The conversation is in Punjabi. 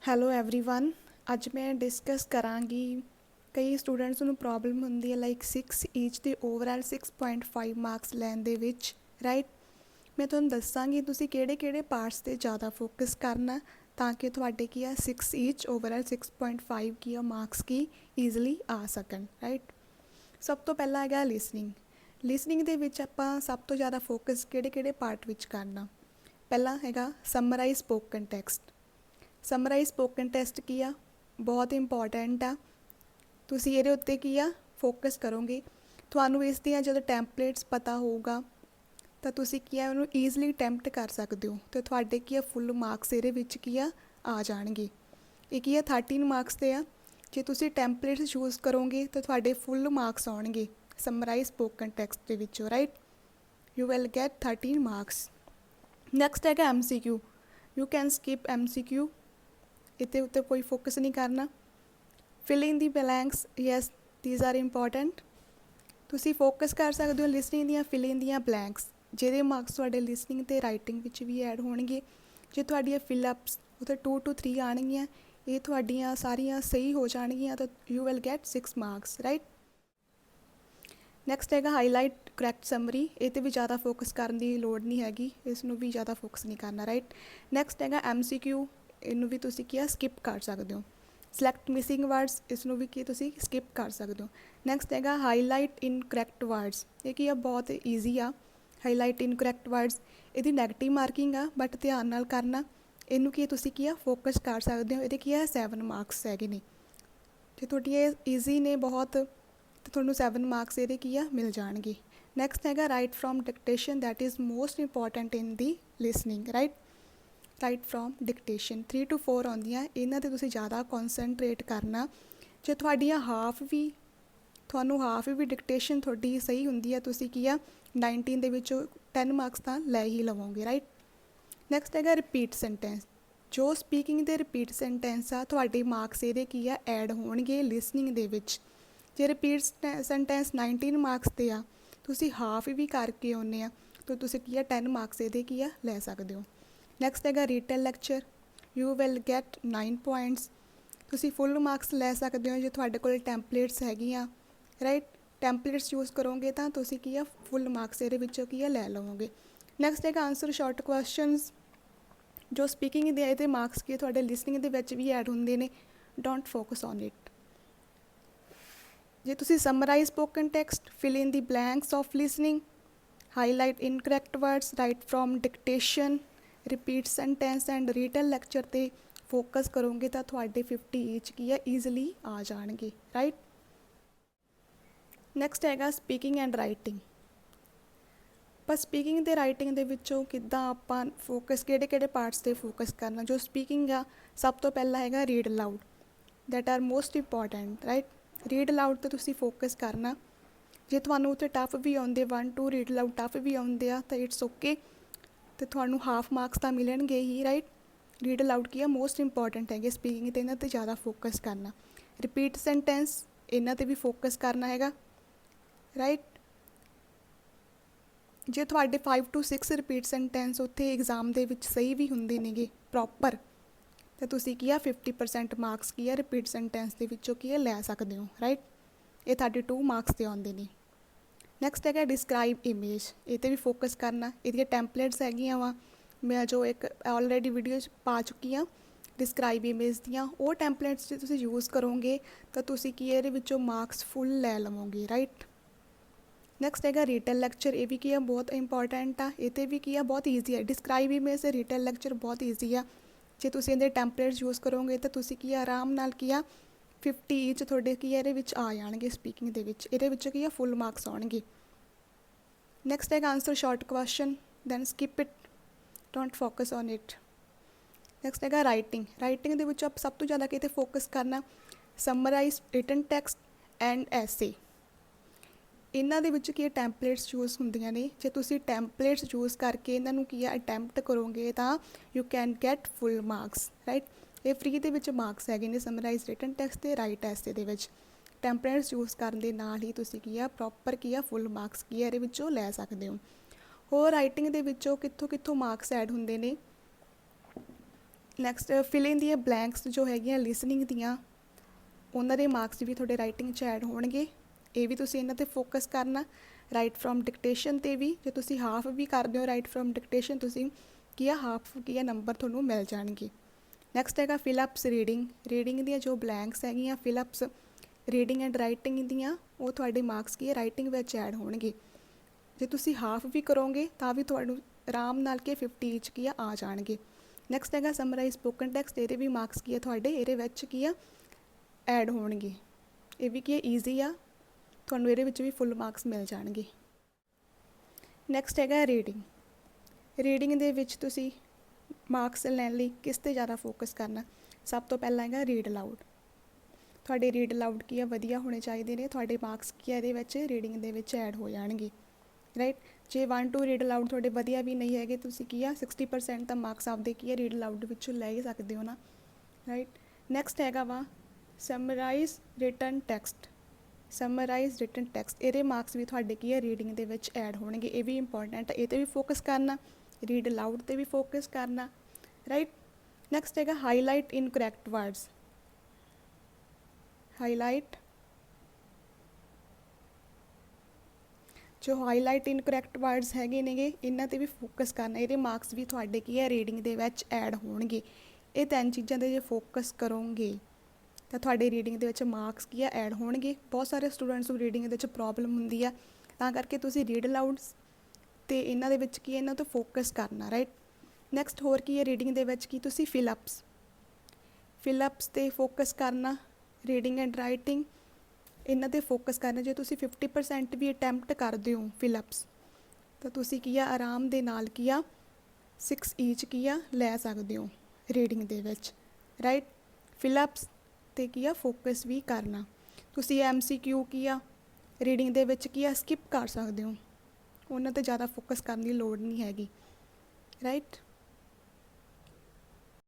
Hello everyone. ਅੱਜ ਮੈਂ ਡਿਸਕਸ ਕਰਾਂਗੀ ਕਈ ਸਟੂਡੈਂਟਸ ਨੂੰ ਪ੍ਰੋਬਲਮ ਹੁੰਦੀ ਹੈ ਲਾਈਕ 6 ਈਚ ਦੇ ਓਵਰਆਲ 6.5 ਮਾਰਕਸ ਲੈਣ ਦੇ ਵਿੱਚ ਰਾਈਟ। ਮੈਂ ਤੁਹਾਨੂੰ ਦੱਸਾਂਗੀ ਤੁਸੀਂ ਕਿਹੜੇ ਪਾਰਟਸ 'ਤੇ ਜ਼ਿਆਦਾ ਫੋਕਸ ਕਰਨਾ ਤਾਂ ਕਿ ਤੁਹਾਡੇ ਕੀ ਆ 6 ਈਚ ਓਵਰਆਲ 6.5 ਕੀ ਆ ਮਾਰਕਸ ਕੀ ਈਜ਼ੀਲੀ ਆ ਸਕਣ ਰਾਈਟ। ਸਭ ਤੋਂ ਪਹਿਲਾਂ ਹੈਗਾ ਲਿਸਨਿੰਗ ਦੇ ਵਿੱਚ ਆਪਾਂ ਸਭ ਤੋਂ ਜ਼ਿਆਦਾ ਫੋਕਸ ਕਿਹੜੇ ਪਾਰਟ ਵਿੱਚ ਕਰਨਾ। ਪਹਿਲਾ ਹੈਗਾ summarize spoken text. Summarize spoken test ਕੀ ਆ ਬਹੁਤ ਇੰਪੋਰਟੈਂਟ ਆ, ਤੁਸੀਂ ਇਹਦੇ ਉੱਤੇ ਕੀ ਆ ਫੋਕਸ ਕਰੋਗੇ। ਤੁਹਾਨੂੰ ਇਸ ਦੀਆਂ ਜਦੋਂ ਟੈਂਪਲੇਟਸ ਪਤਾ ਹੋਊਗਾ ਤਾਂ ਤੁਸੀਂ ਕੀ ਆ ਉਹਨੂੰ ਈਜ਼ਲੀ ਅਟੈਂਪਟ ਕਰ ਸਕਦੇ ਹੋ ਅਤੇ ਤੁਹਾਡੇ ਕੀ ਆ ਫੁੱਲ ਮਾਰਕਸ ਇਹਦੇ ਵਿੱਚ ਕੀ ਆ ਜਾਣਗੇ। ਇਹ ਕੀ ਆ 13 ਮਾਰਕਸ 'ਤੇ ਆ। ਜੇ ਤੁਸੀਂ ਟੈਂਪਲੇਟਸ ਚੂਜ਼ ਕਰੋਗੇ ਤਾਂ ਤੁਹਾਡੇ ਫੁੱਲ ਮਾਰਕਸ ਆਉਣਗੇ ਸਮਰਾਈਜ਼ ਸਪੋਕਨ ਟੈਕਸਟ ਦੇ ਵਿੱਚੋਂ right. You will get 13 marks. Next ਹੈਗਾ MCQ। You can skip MCQ, ਇਹਦੇ ਉੱਤੇ ਕੋਈ ਫੋਕਸ ਨਹੀਂ ਕਰਨਾ। Filling the blanks, yes these are important. ਤੁਸੀਂ ਫੋਕਸ ਕਰ ਸਕਦੇ ਹੋ ਲਿਸਨਿੰਗ ਦੀਆਂ ਫਿਲਿੰਗ ਦੀਆਂ ਬਲੈਂਕਸ, ਜਿਹਦੇ ਮਾਰਕਸ ਤੁਹਾਡੇ ਲਿਸਨਿੰਗ ਅਤੇ ਰਾਈਟਿੰਗ ਵਿੱਚ ਵੀ ਐਡ ਹੋਣਗੇ। ਜੇ ਤੁਹਾਡੀਆਂ ਫਿਲਅਪਸ ਉੱਥੇ 2 to 3 ਆਉਣਗੀਆਂ, ਇਹ ਤੁਹਾਡੀਆਂ ਸਾਰੀਆਂ ਸਹੀ ਹੋ ਜਾਣਗੀਆਂ ਤਾਂ you will get 6 marks right. Next ਹੈਗਾ ਹਾਈਲਾਈਟ ਕਰੈਕਟ ਸਮਰੀ। ਇਹ 'ਤੇ ਵੀ ਜ਼ਿਆਦਾ ਫੋਕਸ ਕਰਨ ਦੀ ਲੋੜ ਨਹੀਂ ਹੈਗੀ, ਇਸ ਨੂੰ ਵੀ ਜ਼ਿਆਦਾ ਫੋਕਸ ਨਹੀਂ ਕਰਨਾ ਰਾਈਟ। ਨੈਕਸਟ ਹੈਗਾ MCQ। ਇਹਨੂੰ ਵੀ ਤੁਸੀਂ ਕੀ ਆ ਸਕਿਪ ਕਰ ਸਕਦੇ ਹੋ। ਸਿਲੈਕਟ ਮਿਸਿੰਗ ਵਰਡਸ, ਇਸ ਨੂੰ ਵੀ ਕੀ ਤੁਸੀਂ ਸਕਿਪ ਕਰ ਸਕਦੇ ਹੋ। ਨੈਕਸਟ ਹੈਗਾ ਹਾਈਲਾਈਟ ਇਨਕਰੈਕਟ ਵਰਡਸ। ਇਹ ਕੀ ਆ ਬਹੁਤ ਈਜ਼ੀ ਆ ਹਾਈਲਾਈਟ ਇਨਕਰੈਕਟ ਵਰਡਸ। ਇਹਦੀ ਨੈਗੇਟਿਵ ਮਾਰਕਿੰਗ ਆ ਬਟ ਧਿਆਨ ਨਾਲ ਕਰਨਾ। ਇਹਨੂੰ ਕੀ ਤੁਸੀਂ ਕੀ ਆ ਫੋਕਸ ਕਰ ਸਕਦੇ ਹੋ। ਇਹਦੇ ਕੀ ਆ 7 ਮਾਰਕਸ ਹੈਗੇ ਨੇ। ਜੇ ਤੁਹਾਡੀ ਇਹ ਈਜ਼ੀ ਨੇ ਬਹੁਤ ਤਾਂ ਤੁਹਾਨੂੰ 7 ਮਾਰਕਸ ਇਹਦੇ ਕੀ ਆ ਮਿਲ ਜਾਣਗੇ। ਨੈਕਸਟ ਹੈਗਾ write from dictation, that is most important in the listening right. Write from dictation 3 to 4 ਆਉਂਦੀਆਂ, ਇਹਨਾਂ 'ਤੇ ਤੁਸੀਂ ਜ਼ਿਆਦਾ ਕੌਨਸਨਟਰੇਟ ਕਰਨਾ। ਜੇ ਤੁਹਾਡੀਆਂ ਤੁਹਾਨੂੰ ਹਾਫ ਵੀ ਡਿਕਟੇਸ਼ਨ ਤੁਹਾਡੀ ਸਹੀ ਹੁੰਦੀ ਹੈ, ਤੁਸੀਂ ਕੀ ਆ 19 ਦੇ ਵਿੱਚੋਂ 10 ਮਾਰਕਸ ਤਾਂ ਲੈ ਹੀ ਲਵੋਗੇ ਰਾਈਟ। ਨੈਕਸਟ ਹੈਗਾ ਰਿਪੀਟ ਸੈਂਟੈਂਸ। ਜੋ ਸਪੀਕਿੰਗ ਦੇ ਰਿਪੀਟ ਸੈਂਟੈਂਸ ਆ ਤੁਹਾਡੇ ਮਾਰਕਸ ਇਹਦੇ ਕੀ ਆ ਐਡ ਹੋਣਗੇ ਲਿਸਨਿੰਗ ਦੇ ਵਿੱਚ। ਜੇ ਰਿਪੀਟ ਸੈਂਟੈਂਸ 19 ਮਾਰਕਸ 'ਤੇ ਆ, ਤੁਸੀਂ ਹਾਫ ਵੀ ਕਰਕੇ ਆਉਂਦੇ ਆ ਤਾਂ ਤੁਸੀਂ ਕੀ ਆ 10 ਮਾਰਕਸ ਇਹਦੇ ਕੀ ਆ ਲੈ ਸਕਦੇ ਹੋ। ਨੈਕਸਟ ਹੈਗਾ retail lecture. You will get 9 points. ਤੁਸੀਂ ਫੁੱਲ ਮਾਰਕਸ ਲੈ ਸਕਦੇ ਹੋ ਜੇ ਤੁਹਾਡੇ ਕੋਲ ਟੈਂਪਲੇਟਸ ਹੈਗੀਆਂ ਰਾਈਟ। ਟੈਂਪਲੇਟਸ ਯੂਜ਼ ਕਰੋਗੇ ਤਾਂ ਤੁਸੀਂ ਕੀ ਆ ਫੁੱਲ ਮਾਰਕਸ ਇਹਦੇ ਵਿੱਚੋਂ ਕੀ ਆ ਲੈ ਲਵੋਗੇ। ਨੈਕਸਟ ਹੈਗਾ ਆਨਸਰ ਸ਼ਾਰਟ ਕੁਐਸਚਨਸ। ਜੋ ਸਪੀਕਿੰਗ ਦੇ ਇਹਦੇ ਮਾਰਕਸ ਕੀ ਤੁਹਾਡੇ ਲਿਸਨਿੰਗ ਦੇ ਵਿੱਚ ਵੀ ਐਡ ਹੁੰਦੇ ਨੇ, ਡੋਂਟ ਫੋਕਸ ਔਨ ਇਟ। ਜੇ ਤੁਸੀਂ summarise spoken text, fill in the blanks of listening, highlight incorrect words, right from dictation, repeat sentence and retail lecture 'ਤੇ ਫੋਕਸ ਕਰੋਗੇ ਤਾਂ ਤੁਹਾਡੇ 50 ਈਚ ਕੀ ਆ ਈਜ਼ੀਲੀ ਆ ਜਾਣਗੇ ਰਾਈਟ। ਨੈਕਸਟ ਹੈਗਾ ਸਪੀਕਿੰਗ ਐਂਡ ਰਾਈਟਿੰਗ। ਪਰ ਸਪੀਕਿੰਗ ਅਤੇ ਰਾਈਟਿੰਗ ਦੇ ਵਿੱਚੋਂ ਕਿੱਦਾਂ ਆਪਾਂ ਫੋਕਸ ਕਿਹੜੇ ਪਾਰਟਸ 'ਤੇ ਫੋਕਸ ਕਰਨਾ। ਜੋ ਸਪੀਕਿੰਗ ਆ ਸਭ ਤੋਂ ਪਹਿਲਾਂ ਹੈਗਾ read allowed, that R most important right. Read allowed 'ਤੇ ਤੁਸੀਂ ਫੋਕਸ ਕਰਨਾ। ਜੇ ਤੁਹਾਨੂੰ ਉੱਥੇ ਟਫ ਵੀ ਆਉਂਦੇ 1 2 ਰੀਡ ਅਲਾਊਡ ਟਫ ਵੀ ਆਉਂਦੇ ਆ ਤਾਂ ਇਟਸ ਓਕੇ, ਅਤੇ ਤੁਹਾਨੂੰ ਹਾਫ ਮਾਰਕਸ ਤਾਂ ਮਿਲਣਗੇ ਹੀ ਰਾਈਟ। ਰੀਡ ਅਲਾਊਡ ਕੀ ਆ ਮੋਸਟ ਇੰਪੋਰਟੈਂਟ ਹੈਗੇ ਸਪੀਕਿੰਗ 'ਤੇ, ਇਹਨਾਂ 'ਤੇ ਜ਼ਿਆਦਾ ਫੋਕਸ ਕਰਨਾ। ਰਿਪੀਟ ਸੈਂਟੈਂਸ, ਇਹਨਾਂ 'ਤੇ ਵੀ ਫੋਕਸ ਕਰਨਾ ਹੈਗਾ ਰਾਈਟ। ਜੇ ਤੁਹਾਡੇ 5 to 6 ਰਿਪੀਟ ਸੈਂਟੈਂਸ ਉੱਥੇ ਐਗਜ਼ਾਮ ਦੇ ਵਿੱਚ ਸਹੀ ਵੀ ਹੁੰਦੇ ਨੇਗੇ ਪ੍ਰੋਪਰ, ਤਾਂ ਤੁਸੀਂ ਕੀ ਆ 50% ਮਾਰਕਸ ਕੀ ਆ ਰਿਪੀਟ ਸੈਂਟੈਂਸ ਦੇ ਵਿੱਚੋਂ ਕੀ ਆ ਲੈ ਸਕਦੇ ਹੋ ਰਾਈਟ। ਇਹ 32 ਮਾਰਕਸ 'ਤੇ ਆਉਂਦੇ ਨੇ। ਨੈਕਸਟ ਹੈਗਾ ਡਿਸਕ੍ਰਾਈਬ ਇਮੇਜ। ਇਹ 'ਤੇ ਵੀ ਫੋਕਸ ਕਰਨਾ। ਇਹਦੀਆਂ ਟੈਂਪਲੇਟਸ ਹੈਗੀਆਂ ਵਾ, ਮੈਂ ਜੋ ਇੱਕ ਆਲਰੇਡੀ ਵੀਡੀਓ 'ਚ ਪਾ ਚੁੱਕੀ ਹਾਂ ਡਿਸਕ੍ਰਾਈਬ ਇਮੇਜ ਦੀਆਂ। ਉਹ ਟੈਂਪਲੇਟਸ ਜੇ ਤੁਸੀਂ ਯੂਜ਼ ਕਰੋਗੇ ਤਾਂ ਤੁਸੀਂ ਕੀ ਇਹਦੇ ਵਿੱਚੋਂ ਮਾਰਕਸ ਫੁੱਲ ਲੈ ਲਵੋਗੇ ਰਾਈਟ। ਨੈਕਸਟ ਹੈਗਾ ਰੀਟੇਲ ਲੈਕਚਰ। ਇਹ ਵੀ ਕੀ ਆ ਬਹੁਤ ਇੰਪੋਰਟੈਂਟ ਆ। ਇਹ 'ਤੇ ਵੀ ਕੀ ਆ ਬਹੁਤ ਈਜ਼ੀ ਆ। ਡਿਸਕ੍ਰਾਈਬ ਇਮੇਜ ਅਤੇ ਰੀਟੇਲ ਲੈਕਚਰ ਬਹੁਤ ਈਜ਼ੀ ਆ। ਜੇ ਤੁਸੀਂ ਇਹਦੇ ਟੈਂਪਲੇਟਸ ਯੂਜ਼ ਕਰੋਗੇ ਤਾਂ ਤੁਸੀਂ ਕੀ ਆ ਆਰਾਮ ਨਾਲ ਕੀ ਆ 50 ਈਚ ਤੁਹਾਡੇ ਕੀ ਆ ਇਹਦੇ ਵਿੱਚ ਆ ਜਾਣਗੇ ਸਪੀਕਿੰਗ ਦੇ ਵਿੱਚ। ਇਹਦੇ ਵਿੱਚੋਂ ਕੀ ਆ ਫੁੱਲ ਮਾਰਕਸ ਆਉਣਗੇ। ਨੈਕਸਟ ਹੈਗਾ answer short question, then skip it, don't focus on it. Next ਹੈਗਾ ਰਾਈਟਿੰਗ ਦੇ ਵਿੱਚ ਆਪ ਸਭ ਤੋਂ ਜ਼ਿਆਦਾ ਕਿਤੇ ਫੋਕਸ ਕਰਨਾ ਸਮਰਾਈਜ਼ ਰਿਟਨ ਟੈਕਸਟ ਐਂਡ ਐਸੇ। ਇਹਨਾਂ ਦੇ ਵਿੱਚ ਕੀ ਟੈਂਪਲੇਟਸ ਯੂਜ਼ ਹੁੰਦੀਆਂ ਨੇ। ਜੇ ਤੁਸੀਂ ਟੈਂਪਲੇਟਸ ਯੂਜ਼ ਕਰਕੇ ਇਹਨਾਂ ਨੂੰ ਕੀ ਆ ਅਟੈਂਪਟ ਕਰੋਗੇ ਤਾਂ you can get full marks right. ਇਹ ਫ੍ਰੀ ਦੇ ਵਿੱਚ ਮਾਰਕਸ ਹੈਗੇ ਨੇ ਸਮਰਾਈਜ਼ ਰਿਟਨ ਟੈਕਸਟ ਅਤੇ ਰਾਈਟ ਐਸੇ ਦੇ ਵਿੱਚ। ਟੈਂਪਲੇਟਸ ਯੂਜ਼ ਕਰਨ ਦੇ ਨਾਲ ਹੀ ਤੁਸੀਂ ਕੀ ਆ ਪ੍ਰੋਪਰ ਕੀ ਆ ਫੁੱਲ ਮਾਰਕਸ ਕੀ ਆ ਇਹਦੇ ਵਿੱਚੋਂ ਲੈ ਸਕਦੇ ਹੋ। ਹੋਰ ਰਾਈਟਿੰਗ ਦੇ ਵਿੱਚੋਂ ਕਿੱਥੋਂ ਮਾਰਕਸ ਐਡ ਹੁੰਦੇ ਨੇ, ਨੈਕਸਟ ਫਿਲਿੰਗ ਦੀਆਂ ਬਲੈਂਕਸ ਜੋ ਹੈਗੀਆਂ ਲਿਸਨਿੰਗ ਦੀਆਂ, ਉਹਨਾਂ ਦੇ ਮਾਰਕਸ ਵੀ ਤੁਹਾਡੇ ਰਾਈਟਿੰਗ 'ਚ ਐਡ ਹੋਣਗੇ। ਇਹ ਵੀ ਤੁਸੀਂ ਇਹਨਾਂ 'ਤੇ ਫੋਕਸ ਕਰਨਾ। ਰਾਈਟ ਫਰੋਮ ਡਿਕਟੇਸ਼ਨ 'ਤੇ ਵੀ ਜੇ ਤੁਸੀਂ ਹਾਫ ਵੀ ਕਰਦੇ ਹੋ ਰਾਈਟ ਫਰੋਮ ਡਿਕਟੇਸ਼ਨ, ਤੁਸੀਂ ਕੀ ਆ ਹਾਫ ਕੀ ਆ ਨੰਬਰ ਤੁਹਾਨੂੰ ਮਿਲ ਜਾਣਗੇ। ਨੈਕਸਟ ਹੈਗਾ ਫਿਲਅਪਸ ਰੀਡਿੰਗ। ਰੀਡਿੰਗ ਦੀਆਂ ਜੋ ਬਲੈਂਕਸ ਹੈਗੀਆਂ ਫਿਲਅਪਸ ਰੀਡਿੰਗ ਐਂਡ ਰਾਈਟਿੰਗ ਦੀਆਂ, ਉਹ ਤੁਹਾਡੇ ਮਾਰਕਸ ਕੀ ਹੈ ਰਾਈਟਿੰਗ ਵਿੱਚ ਐਡ ਹੋਣਗੇ। ਜੇ ਤੁਸੀਂ ਹਾਫ ਵੀ ਕਰੋਗੇ ਤਾਂ ਵੀ ਤੁਹਾਨੂੰ ਆਰਾਮ ਨਾਲ ਕਿ 50 'ਚ ਕੀ ਆ ਜਾਣਗੇ। ਨੈਕਸਟ ਹੈਗਾ ਸਮਰਾਈਜ਼ ਸਪੋਕਨ ਟੈਕਸਟ। ਇਹਦੇ ਵੀ ਮਾਰਕਸ ਕੀ ਆ ਤੁਹਾਡੇ ਇਹਦੇ ਵਿੱਚ ਕੀ ਆ ਐਡ ਹੋਣਗੇ। ਇਹ ਵੀ ਕੀ ਹੈ ਈਜ਼ੀ ਆ, ਤੁਹਾਨੂੰ ਇਹਦੇ ਵਿੱਚ ਵੀ ਫੁੱਲ ਮਾਰਕਸ ਮਿਲ ਜਾਣਗੇ। ਨੈਕਸਟ ਹੈਗਾ ਰੀਡਿੰਗ। ਰੀਡਿੰਗ ਦੇ ਵਿੱਚ ਤੁਸੀਂ ਮਾਰਕਸ ਲੈਣ ਲਈ ਕਿਸ 'ਤੇ ਜ਼ਿਆਦਾ ਫੋਕਸ ਕਰਨਾ। ਸਭ ਤੋਂ ਪਹਿਲਾਂ ਹੈਗਾ ਰੀਡ ਅਲਾਊਡ। ਤੁਹਾਡੇ ਰੀਡ ਅਲਾਊਡ ਕੀ ਆ ਵਧੀਆ ਹੋਣੇ ਚਾਹੀਦੇ ਨੇ, ਤੁਹਾਡੇ ਮਾਰਕਸ ਕੀ ਆ ਇਹਦੇ ਵਿੱਚ ਰੀਡਿੰਗ ਦੇ ਵਿੱਚ ਐਡ ਹੋ ਜਾਣਗੇ। ਰਾਈਟ, ਜੇ 1 2 ਰੀਡ ਅਲਾਊਡ ਤੁਹਾਡੇ ਵਧੀਆ ਵੀ ਨਹੀਂ ਹੈਗੇ, ਤੁਸੀਂ ਕੀ ਆ 60% ਤਾਂ ਮਾਰਕਸ ਆਪਦੇ ਕੀ ਆ ਰੀਡ ਅਲਾਊਡ ਵਿੱਚੋਂ ਲੈ ਹੀ ਸਕਦੇ ਹੋ ਨਾ। ਰਾਈਟ, ਨੈਕਸਟ ਹੈਗਾ ਵਾ summarise written text. Summarise written text, ਇਹਦੇ ਮਾਰਕਸ ਵੀ ਤੁਹਾਡੇ ਕੀ ਆ ਰੀਡਿੰਗ ਦੇ ਵਿੱਚ ਐਡ ਹੋਣਗੇ। ਇਹ ਵੀ ਇੰਪੋਰਟੈਂਟ ਹੈ, ਇਹ 'ਤੇ ਵੀ ਫੋਕਸ ਕਰਨਾ, ਰੀਡ ਅਲਾਊਡ 'ਤੇ ਵੀ ਫੋਕਸ ਕਰਨਾ। ਰਾਈਟ, ਨੈਕਸਟ ਹੈਗਾ ਹਾਈਲਾਈਟ ਇਨਕਰੈਕਟ ਵਰਡਸ। ਹਾਈਲਾਈਟ ਜੋ ਹਾਈਲਾਈਟ ਇਨਕਰੈਕਟ ਵਰਡਸ ਹੈਗੇ ਨੇਗੇ, ਇਹਨਾਂ 'ਤੇ ਵੀ ਫੋਕਸ ਕਰਨਾ। ਇਹਦੇ ਮਾਰਕਸ ਵੀ ਤੁਹਾਡੇ ਕੀ ਹੈ ਰੀਡਿੰਗ ਦੇ ਵਿੱਚ ਐਡ ਹੋਣਗੇ। ਇਹ 3 ਚੀਜ਼ਾਂ 'ਤੇ ਜੇ ਫੋਕਸ ਕਰੋਗੇ ਤਾਂ ਤੁਹਾਡੇ ਰੀਡਿੰਗ ਦੇ ਵਿੱਚ ਮਾਰਕਸ ਕੀ ਆ ਐਡ ਹੋਣਗੇ। ਬਹੁਤ ਸਾਰੇ ਸਟੂਡੈਂਟਸ ਨੂੰ ਰੀਡਿੰਗ ਦੇ ਵਿੱਚ ਪ੍ਰੋਬਲਮ ਹੁੰਦੀ ਆ, ਤਾਂ ਕਰਕੇ ਤੁਸੀਂ ਰੀਡ ਅਲਾਊਡਸ ਅਤੇ ਇਹਨਾਂ ਦੇ ਵਿੱਚ ਕੀ ਇਹਨਾਂ ਤੋਂ ਫੋਕਸ ਕਰਨਾ। ਰਾਈਟ, ਨੈਕਸਟ ਹੋਰ ਕੀ ਹੈ ਰੀਡਿੰਗ ਦੇ ਵਿੱਚ ਕੀ ਤੁਸੀਂ ਫਿਲਅਪਸ 'ਤੇ ਫੋਕਸ ਕਰਨਾ। ਰੀਡਿੰਗ ਐਂਡ ਰਾਈਟਿੰਗ ਇਹਨਾਂ 'ਤੇ ਫੋਕਸ ਕਰਨਾ। ਜੇ ਤੁਸੀਂ 50% ਵੀ ਅਟੈਂਪਟ ਕਰਦੇ ਹੋ ਫਿਲਅਪਸ, ਤਾਂ ਤੁਸੀਂ ਕੀ ਆ ਆਰਾਮ ਦੇ ਨਾਲ ਕੀ ਆ 6 ਈਚ ਕੀ ਆ ਲੈ ਸਕਦੇ ਹੋ ਰੀਡਿੰਗ ਦੇ ਵਿੱਚ। ਰਾਈਟ, ਫਿਲਅਪਸ 'ਤੇ ਕੀ ਆ ਫੋਕਸ ਵੀ ਕਰਨਾ। ਤੁਸੀਂ MCQ ਕੀ ਆ ਰੀਡਿੰਗ ਦੇ ਵਿੱਚ ਕੀ ਆ ਸਕਿਪ ਕਰ ਸਕਦੇ ਹੋ, ਉਹਨਾਂ 'ਤੇ ਜ਼ਿਆਦਾ ਫੋਕਸ ਕਰਨ ਦੀ ਲੋੜ ਨਹੀਂ ਹੈਗੀ। ਰਾਈਟ।